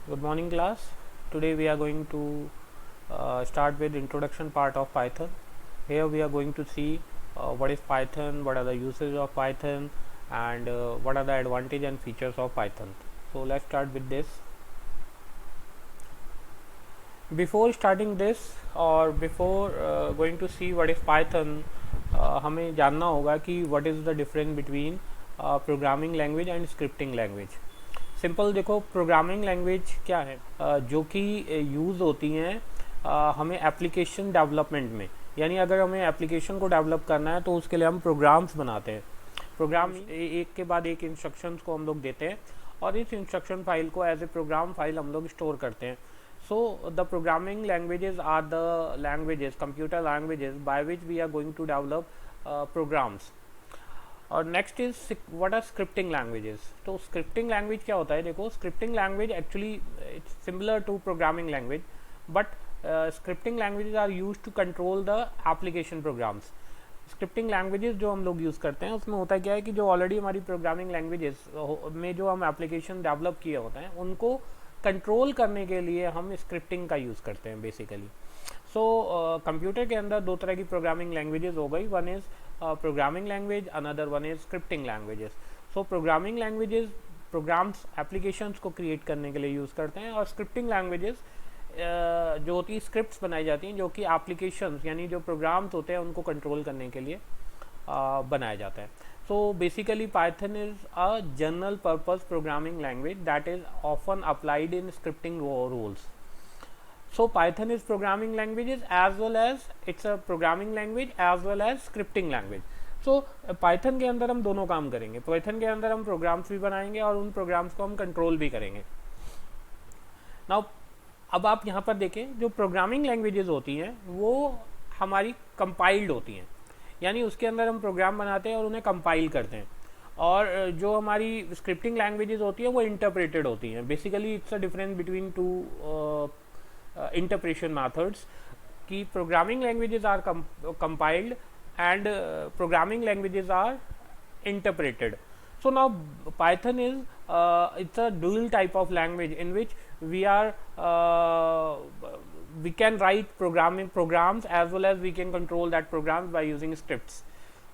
Good morning class. Today we are going to start with introduction part of Python. Here we are going to see what is Python, what are the uses of Python, and what are the advantage and features of Python. So let's start with this. Before starting this or before going to see what is Python, हमें जानना होगा कि what is the difference between programming language and scripting language. Simple देखो, programming language क्या है, जो कि use होती हैं हमें एप्लीकेशन डेवलपमेंट में, यानी अगर हमें एप्लीकेशन को डेवलप करना है तो उसके लिए हम प्रोग्राम्स बनाते हैं। प्रोग्राम एक के बाद एक इंस्ट्रक्शंस को हम लोग देते हैं और इस इंस्ट्रक्शन फाइल को एज ए प्रोग्राम फाइल हम लोग स्टोर करते हैं। So the programming languages are the languages, computer languages by which we are going to develop programs. और next is what are scripting languages. तो स्क्रिप्टिंग लैंग्वेज क्या होता है, देखो scripting language actually it's similar to programming language, but scripting languages are use to control the application programs. Scripting languages जो हम लोग use करते हैं उसमें होता क्या है कि जो ऑलरेडी हमारी प्रोग्रामिंग लैंग्वेजेस में जो हम एप्लीकेशन डेवलप किए होते हैं उनको कंट्रोल करने के लिए हम स्क्रिप्टिंग का यूज़ करते हैं बेसिकली। सो कंप्यूटर के अंदर दो तरह की प्रोग्रामिंग लैंग्वेजेस हो गई, one is programming language, another one is scripting languages. So programming languages programs applications को क्रिएट करने के लिए यूज़ करते हैं, और स्क्रिप्टिंग लैंग्वेजेस जो होती है स्क्रिप्ट्स बनाई जाती हैं जो कि एप्लीकेशंस यानी जो प्रोग्राम्स होते हैं उनको कंट्रोल करने के लिए बनाया जाता है। So basically Python is a general purpose programming language that is often applied in scripting roles. So Python is programming languages as well as it's a programming language as well as scripting language. So Python के अंदर हम दोनों काम करेंगे। Python के अंदर हम programmes भी बनाएंगे और उन प्रोग्राम्स को हम कंट्रोल भी करेंगे। नाउ अब आप यहाँ पर देखें, जो प्रोग्रामिंग लैंग्वेजेस होती हैं वो हमारी कंपाइल्ड होती हैं, यानी उसके अंदर हम प्रोग्राम बनाते हैं और उन्हें कंपाइल करते हैं। और जो हमारी स्क्रिप्टिंग लैंग्वेजेस होती है वो इंटरप्रेटेड होती हैं। Basically it's a difference between two interpretation methods कि programming languages are compiled and programming languages are interpreted. So now Python is it's a dual type of language in which we are we can write programming programs as well as we can control that programs by using scripts.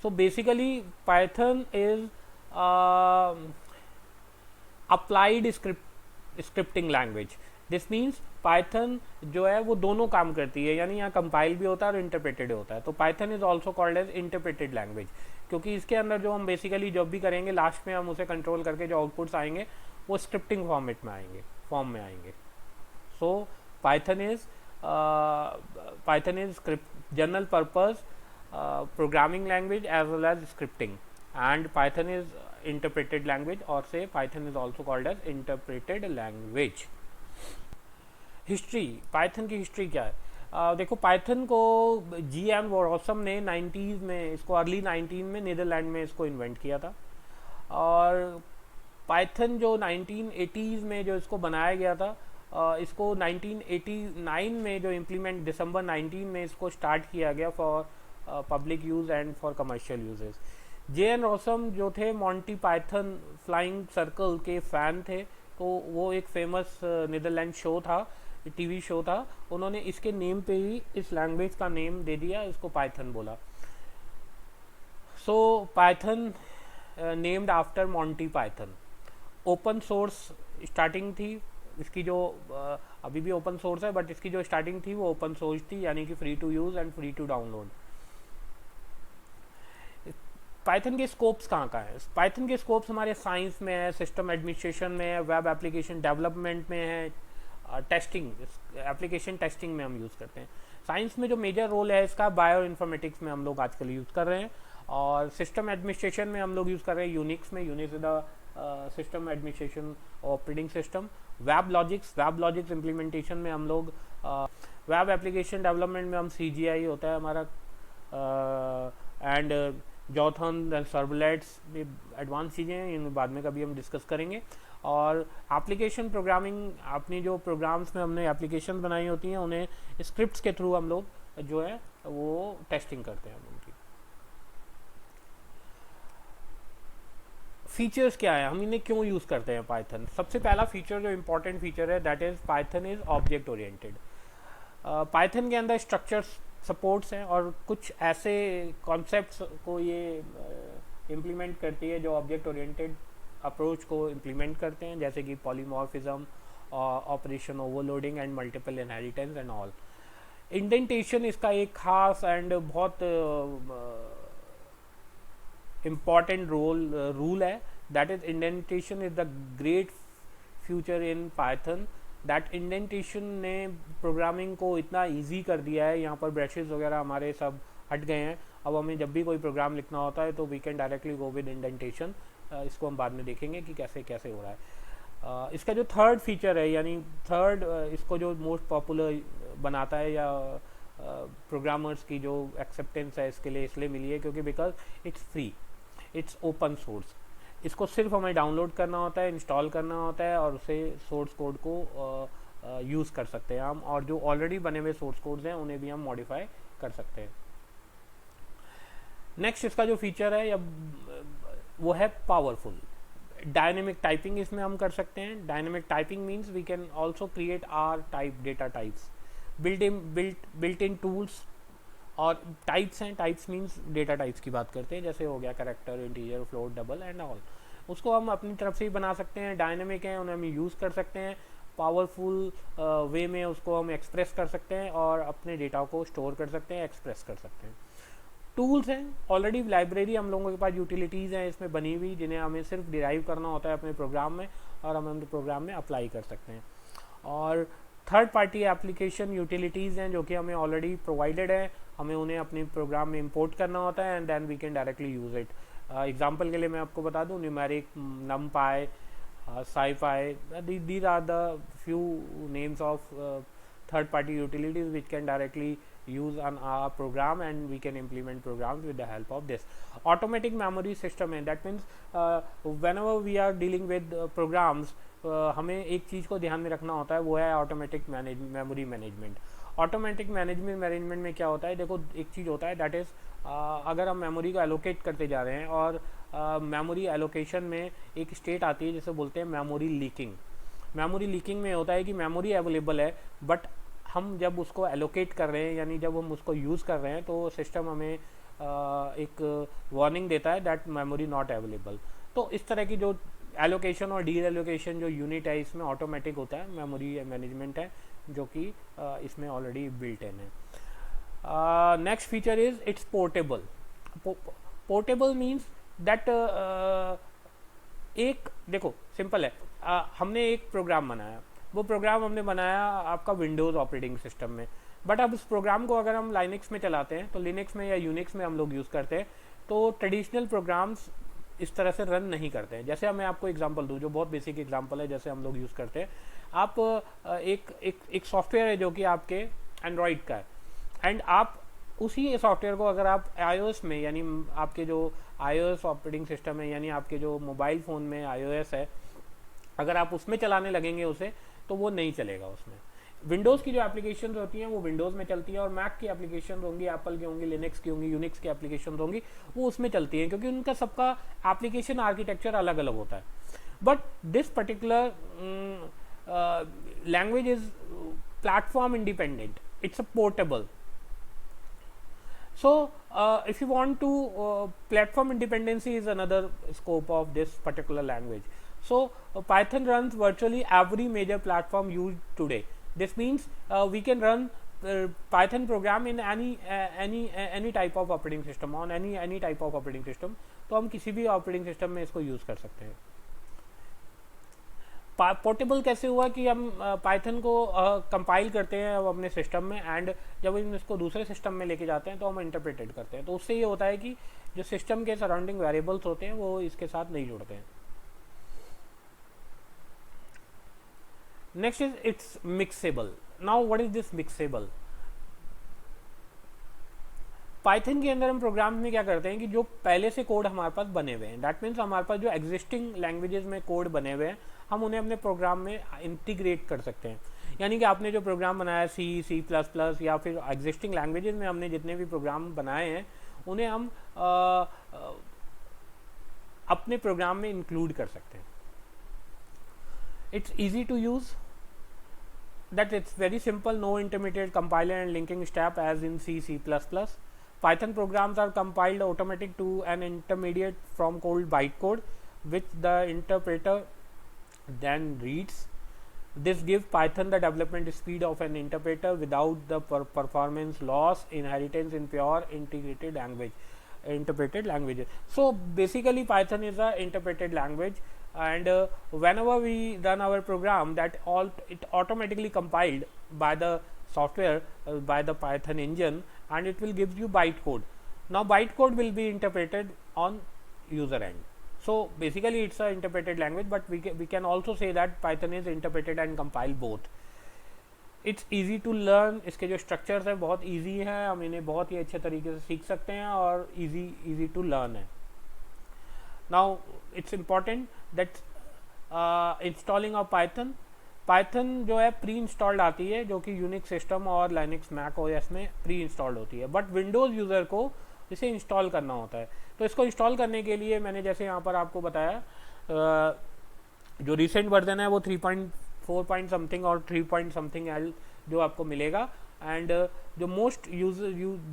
So basically Python is applied scripting language. This means Python जो है वो दोनों काम करती है, यानी यहाँ compile भी होता है और इंटरप्रेटेड होता है। तो Python is also called as interpreted language, क्योंकि इसके अंदर जो हम बेसिकली जब भी करेंगे लास्ट में हम उसे कंट्रोल करके जो आउटपुट्स आएंगे वो स्क्रिप्टिंग फॉर्म में आएंगे। So Python is general purpose programming language as well as scripting, and Python is interpreted language, और से Python is also called as interpreted language. History, Python की हिस्ट्री क्या है, देखो पाइथन को जी एन वॉरसम ने 90s में, इसको अर्ली 19 में नीदरलैंड में इसको इन्वेंट किया था। और पाइथन जो 1980s में जो इसको बनाया गया था, इसको 1989 में जो इम्प्लीमेंट दिसंबर 19 में इसको स्टार्ट किया गया for public use and for commercial uses. J N Rossum जो थे मॉन्टी पाइथन फ्लाइंग सर्कल के फ़ैन थे, तो वो एक फेमस नीदरलैंड शो था, टीवी शो था, उन्होंने इसके नेम पे ही इस लैंग्वेज का नेम दे दिया, इसको पाइथन बोला। सो Python named after Monty Python. Open source starting थी इसकी, जो अभी भी ओपन सोर्स है, बट इसकी जो स्टार्टिंग थी वो ओपन सोर्स थी, यानी कि free to use and free to download. Python के स्कोप्स कहाँ है, पाइथन के स्कोप्स हमारे साइंस में है, सिस्टम एडमिनिस्ट्रेशन में है, वेब एप्लीकेशन डेवलपमेंट में है, टेस्टिंग, एप्लीकेशन टेस्टिंग में हम यूज़ करते हैं। साइंस में जो मेजर रोल है इसका बायो इन्फॉर्मेटिक्स में हम लोग आजकल यूज़ कर रहे हैं, और सिस्टम एडमिनिस्ट्रेशन में हम लोग यूज़ कर रहे हैं यूनिक्स में, Unix the system administration operating system. Web logics implementation में हम लोग, वेब एप्लीकेशन डेवलपमेंट में हम CGI होता है हमारा, एंड जॉथन सर्वलेट्स में एडवांस चीज़ें हैं, इन बाद में कभी हम डिस्कस करेंगे। और एप्लीकेशन प्रोग्रामिंग, अपनी जो प्रोग्राम्स में हमने एप्लीकेशन बनाई होती हैं उन्हें स्क्रिप्ट्स के थ्रू हम लोग जो है वो टेस्टिंग करते हैं उनकी। फीचर्स क्या है, हम इन्हें क्यों यूज़ करते हैं पाइथन। सबसे पहला फीचर जो इम्पोर्टेंट फीचर है that is Python is object oriented. Python के अंदर स्ट्रक्चर्स सपोर्ट्स हैं और कुछ ऐसे कॉन्सेप्ट्स को ये इम्प्लीमेंट करती है जो ऑब्जेक्ट ओरिएंटेड अप्रोच को इम्प्लीमेंट करते हैं, जैसे कि polymorphism, operation overloading and multiple inheritance and all. Indentation इसका एक खास एंड बहुत इम्पॉर्टेंट रूल है, that is indentation is the great future in Python. That indentation ने प्रोग्रामिंग को इतना इजी कर दिया है, यहाँ पर ब्रशेस वगैरह हमारे सब हट गए हैं। अब हमें जब भी कोई प्रोग्राम लिखना होता है तो we can directly go with indentation. इसको हम बाद में देखेंगे कि कैसे कैसे हो रहा है। इसका जो थर्ड फीचर है, यानी थर्ड इसको जो मोस्ट पॉपुलर बनाता है या प्रोग्रामर्स की जो एक्सेप्टेंस है इसके लिए इसलिए मिली है क्योंकि because it's free, it's open source. इसको सिर्फ हमें डाउनलोड करना होता है, इंस्टॉल करना होता है और उसे सोर्स कोड को यूज़ कर सकते हैं हम, और जो ऑलरेडी बने हुए सोर्स कोड्स हैं उन्हें भी हम मॉडिफाई कर सकते हैं। नेक्स्ट इसका जो फीचर है या वो है पावरफुल। डायनेमिक टाइपिंग इसमें हम कर सकते हैं। Dynamic typing means we can also create or type data types, built in tools. और टाइप्स हैं, टाइप्स मीन्स डेटा टाइप्स की बात करते हैं, जैसे हो गया character, integer, float, double and all. उसको हम अपनी तरफ से ही बना सकते हैं। डायनेमिक है, उन्हें हम यूज़ कर सकते हैं। पावरफुल वे में उसको हम एक्सप्रेस कर सकते हैं और अपने डेटा को स्टोर कर सकते हैं, एक्सप्रेस कर सकते हैं। टूल्स हैं, ऑलरेडी लाइब्रेरी हम लोगों के पास यूटिलिटीज़ हैं इसमें बनी हुई, जिन्हें हमें सिर्फ डिराइव करना होता है अपने प्रोग्राम में और हम अपने प्रोग्राम में अप्लाई कर सकते हैं। और थर्ड पार्टी एप्लीकेशन यूटिलिटीज़ हैं जो कि हमें ऑलरेडी प्रोवाइडेड है, हमें उन्हें अपने प्रोग्राम में इंपोर्ट करना होता है and then we can directly use it. Example के लिए मैं आपको बता दूं, numeric, NumPy, SciPy, these are the few names of third party utilities which can directly use on our program and we can implement programs with the help of this. Automatic memory system है, that means whenever we are dealing with programs हमें एक चीज़ को ध्यान में रखना होता है, वो है automatic memory management. Automatic management में क्या होता है, देखो एक चीज़ होता है दैट इज़ अगर हम मेमोरी को एलोकेट करते जा रहे हैं और मेमोरी एलोकेशन में एक स्टेट आती है जिसे बोलते हैं मेमोरी लीकिंग। मेमोरी लीकिंग में होता है कि मेमोरी अवेलेबल है बट हम जब उसको एलोकेट कर रहे हैं यानी जब हम उसको यूज़ कर रहे हैं तो सिस्टम हमें एक वार्निंग देता है दैट मेमोरी नॉट अवेलेबल। तो इस तरह की जो एलोकेशन और डी एलोकेशन जो यूनिट है इसमें ऑटोमेटिक होता है, मेमोरी मैनेजमेंट है जो कि इसमें ऑलरेडी बिल्ट इन है। Next feature is it's portable. Portable means that एक देखो सिंपल है, हमने एक प्रोग्राम बनाया, वो प्रोग्राम हमने बनाया आपका विंडोज़ ऑपरेटिंग सिस्टम में, बट अब उस प्रोग्राम को अगर हम लाइनक्स में चलाते हैं तो लिनक्स में या यूनिक्स में हम लोग यूज़ करते हैं तो ट्रेडिशनल प्रोग्राम्स इस तरह से रन नहीं करते हैं। जैसे मैं आपको एग्जांपल दूं जो बहुत बेसिक एग्जांपल है, जैसे हम लोग यूज़ करते हैं, आप एक सॉफ्टवेयर है जो कि आपके एंड्रॉयड का है एंड आप उसी सॉफ्टवेयर को अगर आप iOS में यानी आपके जो iOS ऑपरेटिंग सिस्टम है यानी आपके जो मोबाइल फ़ोन में iOS है, अगर आप उसमें चलाने लगेंगे उसे तो वो नहीं चलेगा। उसमें विंडोज़ की जो एप्लीकेशन होती हैं वो विंडोज़ में चलती है और मैक की एप्लीकेशन होंगी, एप्पल की होंगी, लिनक्स की होंगी, यूनिक्स की एप्लीकेशन होंगी, वो उसमें चलती हैं क्योंकि उनका सबका एप्लीकेशन आर्किटेक्चर अलग अलग होता है। But this particular language is platform independent, it's a portable. So if you want to platform independency is another scope of this particular language. So Python runs virtually every major platform used today. This means we can run Python program in any type of operating system, on any type of operating system. तो हम किसी भी operating system में इसको use कर सकते हैं। Portable कैसे हुआ कि हम पाइथन को कंपाइल करते हैं अपने सिस्टम में एंड जब हम इसको दूसरे सिस्टम में लेके जाते हैं तो हम इंटरप्रेटेड करते हैं, तो उससे ये होता है कि जो सिस्टम के सराउंडिंग वेरिएबल्स होते हैं वो इसके साथ नहीं जुड़ते हैं। Next is it's mixable. Now what is this mixable? Python के अंदर हम प्रोग्राम में क्या करते हैं कि जो पहले से कोड हमारे पास बने हुए हैं, दैट मीन्स हमारे पास जो एग्जिस्टिंग लैंग्वेजेस में कोड बने हुए हैं हम उन्हें अपने प्रोग्राम में इंटीग्रेट कर सकते हैं। यानी कि आपने जो प्रोग्राम बनाया C++ या फिर एग्जिस्टिंग लैंग्वेजेस में हमने जितने भी प्रोग्राम बनाए हैं उन्हें हम अपने प्रोग्राम में इंक्लूड कर सकते हैं. It's easy to use, that it's very simple, no intermediate compiler and linking step as in C++. Python programs are compiled automatic to an intermediate from called bytecode, which the interpreter then reads. This gives Python the development speed of an interpreter without the performance loss inheritance in pure interpreted languages. So basically Python is a interpreted language, and whenever we run our program, that it automatically compiled by the software, by the Python engine, and it will give you bytecode. Now bytecode will be interpreted on user end. So basically it's a interpreted language, but we can also say that Python is interpreted and compiled both. It's easy to learn, इसके जो structures हैं बहुत easy हैं, हम इन्हें बहुत ही अच्छे तरीके से सीख सकते हैं और ईजी टू लर्न है. Now it's important that installing of Python जो है प्री इंस्टॉल्ड आती है, जो कि यूनिक्स सिस्टम और लाइनक्स मैक ओएस में प्री इंस्टॉल्ड होती है, बट विंडोज़ यूज़र को इसे इंस्टॉल करना होता है. तो इसको इंस्टॉल करने के लिए मैंने जैसे यहाँ पर आपको बताया, जो रिसेंट वर्जन है वो 3.4 पॉइंट समथिंग और 3 पॉइंट समथिंग एल जो आपको मिलेगा, एंड जो मोस्ट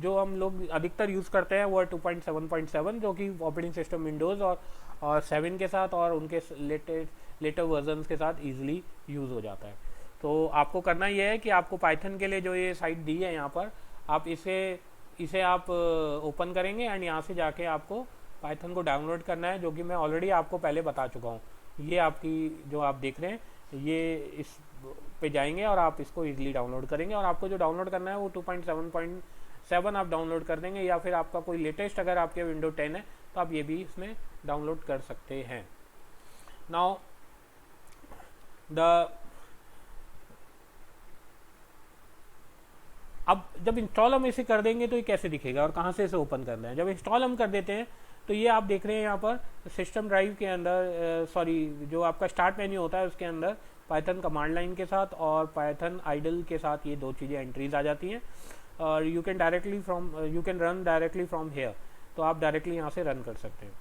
जो हम लोग अधिकतर यूज़ करते हैं वो है 2.7.7, जो कि ऑपरेटिंग सिस्टम विंडोज़ और 7 के साथ और उनके लेटर वर्जन्स के साथ ईजिली यूज़ हो जाता है. तो आपको करना ये है कि आपको पाइथन के लिए जो ये साइट दी है यहाँ पर, आप इसे आप ओपन करेंगे एंड यहाँ से जाके आपको पाइथन को डाउनलोड करना है, जो कि मैं ऑलरेडी आपको पहले बता चुका हूँ. ये आपकी जो आप देख रहे हैं, ये इस पे जाएंगे और आप इसको इजीली डाउनलोड करेंगे, और आपको जो डाउनलोड करना है वो 2.7.7 आप डाउनलोड कर देंगे, या फिर आपका कोई लेटेस्ट अगर आपके विंडो 10 है तो आप ये भी इसमें डाउनलोड कर सकते हैं. नाउ अब जब इंस्टॉल हम इसे कर देंगे तो ये कैसे दिखेगा और कहाँ से इसे ओपन करना है. जब इंस्टॉल हम कर देते हैं तो ये आप देख रहे हैं यहाँ पर सिस्टम ड्राइव के अंदर, जो आपका स्टार्ट मेन्यू होता है उसके अंदर पाइथन कमांड लाइन के साथ और पाइथन आइडल के साथ ये दो चीज़ें एंट्रीज आ जाती हैं, और you can run directly from here. तो आप डायरेक्टली यहाँ से रन कर सकते हैं.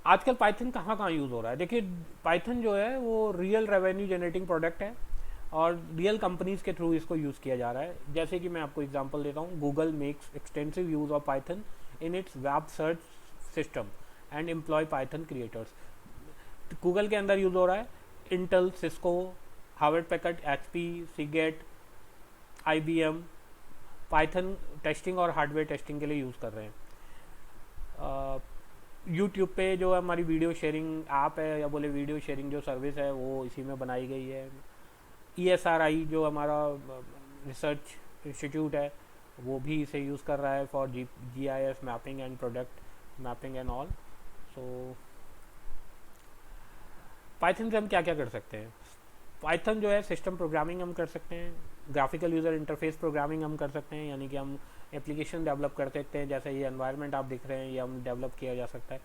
आजकल पाइथन कहाँ यूज़ हो रहा है. देखिए, पाइथन जो है वो रियल रेवेन्यू जनरेटिंग प्रोडक्ट है और रियल कंपनीज के थ्रू इसको यूज़ किया जा रहा है. जैसे कि मैं आपको एग्जांपल देता हूँ, Google makes extensive use of Python in its web search system and employ Python creators. Google के अंदर यूज़ हो रहा है, Intel, Cisco, Harvard Packard, HP, Seagate, IBM Python testing और हार्डवेयर टेस्टिंग के लिए यूज़ कर रहे हैं. यूट्यूब पे जो हमारी वीडियो शेयरिंग ऐप है, या बोले वीडियो शेयरिंग जो सर्विस है, वो इसी में बनाई गई है. ESRI जो हमारा रिसर्च इंस्टीट्यूट है, वो भी इसे यूज़ कर रहा है for GIS mapping and product mapping and all. So Python से हम क्या क्या कर सकते हैं. पाइथन जो है सिस्टम प्रोग्रामिंग हम कर सकते हैं, ग्राफिकल यूज़र इंटरफेस प्रोग्रामिंग हम कर सकते हैं, यानी कि हम एप्लीकेशन डेवलप कर सकते हैं. जैसे ये एनवायरनमेंट आप दिख रहे हैं, ये हम डेवलप किया जा सकता है.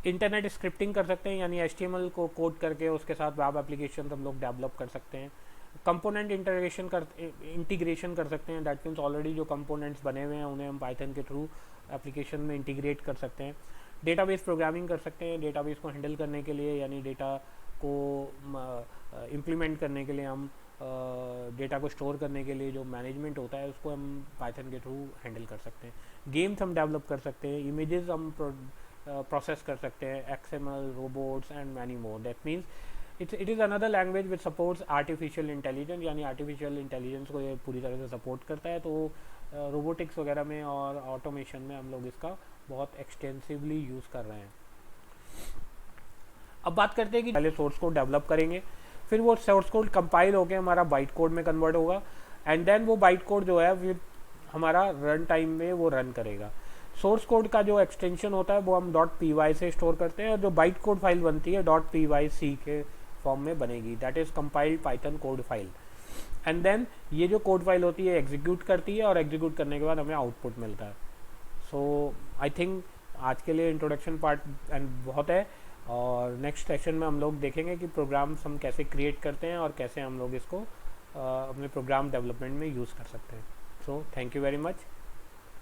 इंटरनेट स्क्रिप्टिंग कर सकते हैं, यानी HTML को कोड करके उसके साथ वेब एप्लीकेशन हम लोग डेवलप कर सकते हैं. कंपोनेंट इंटीग्रेशन कर सकते हैं, दैट मीन्स ऑलरेडी जो कंपोनेंट्स बने हुए हैं उन्हें हम पाइथन के थ्रू एप्लीकेशन में इंटीग्रेट कर सकते हैं. डेटाबेस प्रोग्रामिंग कर सकते हैं, डेटाबेस को हैंडल करने के लिए, यानी डेटा को इम्प्लीमेंट करने के लिए, हम डेटा को स्टोर करने के लिए जो मैनेजमेंट होता है उसको हम पाइथन के थ्रू हैंडल कर सकते हैं. गेम्स हम डेवलप कर सकते हैं, इमेजेस हम प्रोसेस कर सकते हैं, XML, robots and many more. That means it is another language which supports artificial intelligence, यानी आर्टिफिशियल इंटेलिजेंस को ये पूरी तरह से सपोर्ट करता है. तो रोबोटिक्स वगैरह में और ऑटोमेशन में हम लोग इसका बहुत एक्सटेंसिवली यूज़ कर रहे हैं. अब बात करते हैं कि पहले सोर्स कोड डेवलप करेंगे, फिर वो सोर्स कोड कंपाइल होकर हमारा बाइट कोड में कन्वर्ट होगा, एंड देन वो बाइट कोड जो है फिर हमारा रन टाइम में वो रन करेगा. सोर्स कोड का जो एक्सटेंशन होता है वो हम .py से स्टोर करते हैं, और जो बाइट कोड फाइल बनती है .pyc के फॉर्म में बनेगी, that is compiled Python code file. And then ये जो कोड फाइल होती है एग्जीक्यूट करती है, और एग्जीक्यूट करने के बाद हमें आउटपुट मिलता है. सो आई थिंक आज के लिए इंट्रोडक्शन पार्ट एंड बहुत है, और नेक्स्ट सेशन में हम लोग देखेंगे कि प्रोग्राम्स हम कैसे क्रिएट करते हैं और कैसे हम लोग इसको अपने प्रोग्राम डेवलपमेंट में यूज़ कर सकते हैं. So thank you very much.